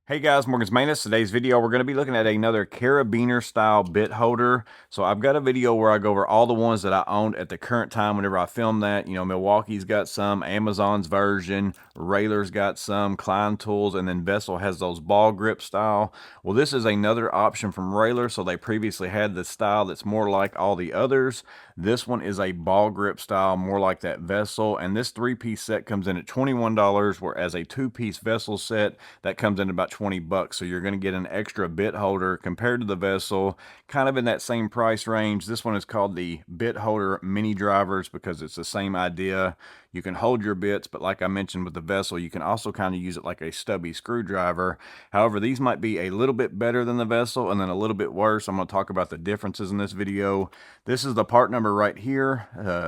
Hey guys, Morgan's Manus. Today's video, we're going to be looking at another carabiner style bit holder. So I've got a video where I go over all the ones that I owned at the current time whenever I filmed that. You know, Milwaukee's got some, Amazon's version, Railer's got some, Klein Tools, and then Vessel has those ball grip style. Well, this is another option from Railer. So they previously had the style that's more like all the others. This one is a ball grip style, more like that Vessel. And this three-piece set comes in at $21, whereas a two-piece Vessel set, that comes in about $20. So you're going to get an extra bit holder compared to the Vessel, kind of in that same price range. This one is called the bit holder mini drivers because it's the same idea. You can hold your bits, but like I mentioned with the Vessel, you can also kind of use it like a stubby screwdriver. However, these might be a little bit better than the Vessel and then a little bit worse. I'm going to talk about the differences in this video. This is the part number right here.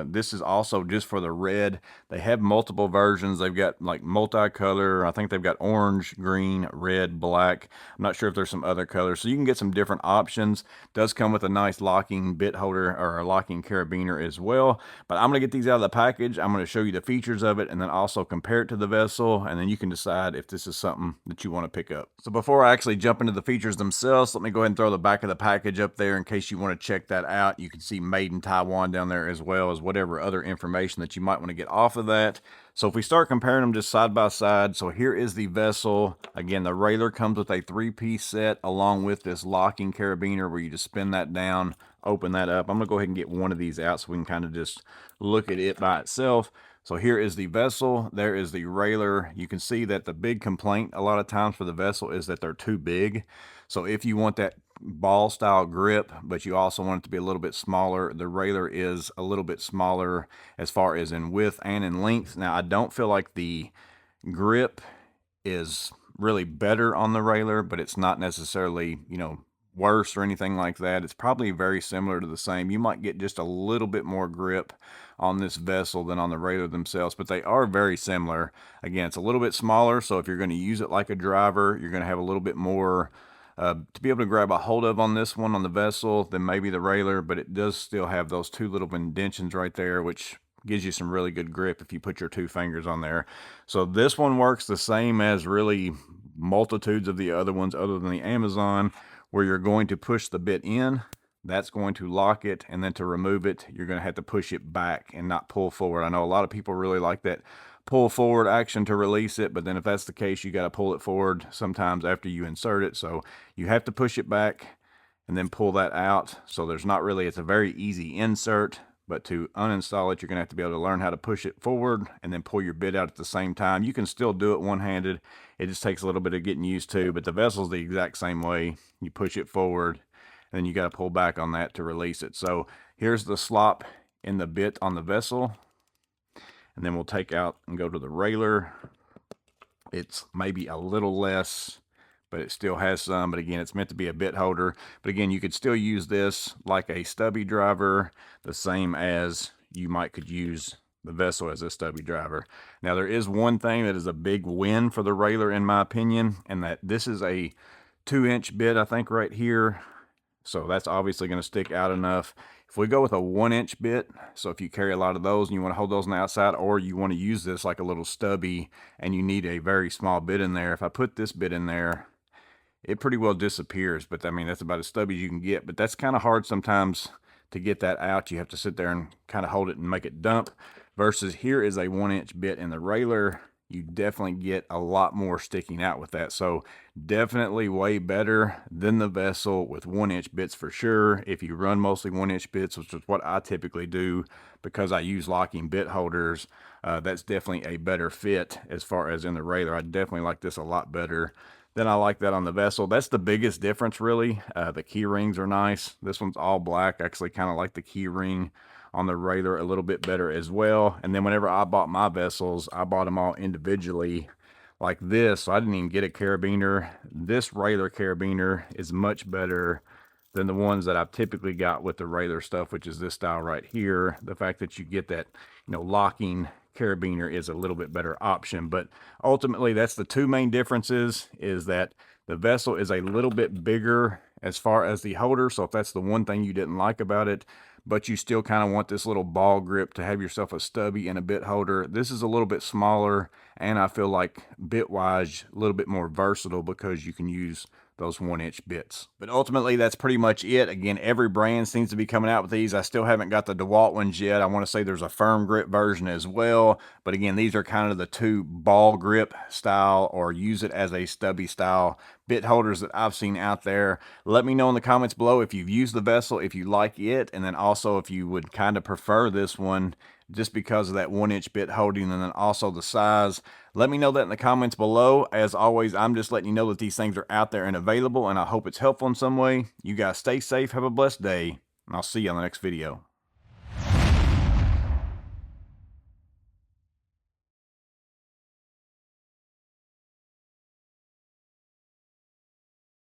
This is also just for the red. They have multiple versions. They've got like multicolor. I think they've got orange, green, red, black. I'm not sure if there's some other colors. So you can get some different options. Does come with a nice locking bit holder or a locking carabiner as well. But I'm going to get these out of the package. I'm going to show you the features of it and then also compare it to the Vessel. And then you can decide if this is something that you want to pick up. So before I actually jump into the features themselves, let me go ahead and throw the back of the package up there in case you want to check that out. You can see Made in Taiwan down there as well as whatever other information that you might want to get off of that. So if we start comparing them just side by side, so here is the Vessel. Again, the Railer comes with a three-piece set along with this locking carabiner where you just spin that down, open that up. I'm going to go ahead and get one of these out so we can kind of just look at it by itself. So here is the Vessel, there is the Railer. You can see that the big complaint a lot of times for the Vessel is that they're too big. So if you want that ball style grip, but you also want it to be a little bit smaller, the Railer is a little bit smaller as far as in width and in length. Now I don't feel like the grip is really better on the Railer, but it's not necessarily, you know, worse or anything like that. It's probably very similar to the same. You might get just a little bit more grip on this Vessel than on the Railer themselves, but they are very similar. Again, it's a little bit smaller, so if you're going to use it like a driver, you're going to have a little bit more to be able to grab a hold of on this one on the Vessel than maybe the Railer, but it does still have those two little indentions right there, which gives you some really good grip if you put your two fingers on there. So this one works the same as really multitudes of the other ones other than the Amazon, where you're going to push the bit in, that's going to lock it, and then to remove it, you're going to have to push it back and not pull forward. I know a lot of people really like that pull forward action to release it, but then if that's the case, you got to pull it forward sometimes after you insert it. So you have to push it back and then pull that out. So there's not really, it's a very easy insert, but to uninstall it, you're going to have to be able to learn how to push it forward and then pull your bit out at the same time. You can still do it one-handed. It just takes a little bit of getting used to, but the Vessel's the exact same way. You push it forward and then you got to pull back on that to release it. So here's the slop in the bit on the Vessel. And then we'll take out and go to the Railer. It's maybe a little less, but it still has some. But again, it's meant to be a bit holder. But again, you could still use this like a stubby driver, the same as you could use the Vessel as a stubby driver. Now, there is one thing that is a big win for the Railer, in my opinion, and that this is a 2-inch bit, I think, right here. So that's obviously going to stick out enough. If we go with a 1-inch bit, so if you carry a lot of those and you want to hold those on the outside, or you want to use this like a little stubby and you need a very small bit in there, if I put this bit in there, it pretty well disappears. But I mean, that's about as stubby as you can get, but that's kind of hard sometimes to get that out. You have to sit there and kind of hold it and make it dump, versus here is a 1-inch bit in the Railer. You definitely get a lot more sticking out with that. So definitely way better than the Vessel with 1-inch bits for sure. If you run mostly 1-inch bits, which is what I typically do because I use locking bit holders, that's definitely a better fit as far as in the Railer. I definitely like this a lot better than I like that on the Vessel. That's the biggest difference, really. The key rings are nice. This one's all black. I actually kind of like the key ring on the Railer a little bit better as well. And then whenever I bought my Vessels, I bought them all individually like this. So I didn't even get a carabiner. This Railer carabiner is much better than the ones that I've typically got with the Railer stuff, which is this style right here. The fact that you get that, you know, locking carabiner is a little bit better option. But ultimately, that's the two main differences, is that the Vessel is a little bit bigger as far as the holder. So if that's the one thing you didn't like about it, but you still kind of want this little ball grip to have yourself a stubby and a bit holder, this is a little bit smaller and I feel like bit-wise, a little bit more versatile because you can use those 1-inch bits. But ultimately, that's pretty much it. Again, every brand seems to be coming out with these. I still haven't got the DeWalt ones yet. I want to say there's a firm grip version as well. But again, these are kind of the two ball grip style or use it as a stubby style bit holders that I've seen out there. Let me know in the comments below if you've used the Vessel, if you like it, and then also if you would kind of prefer this one just because of that 1-inch bit holding and then also the size. Let me know that in the comments below. As always, I'm just letting you know that these things are out there and available, and I hope it's helpful in some way. You guys stay safe, have a blessed day, and I'll see you on the next video.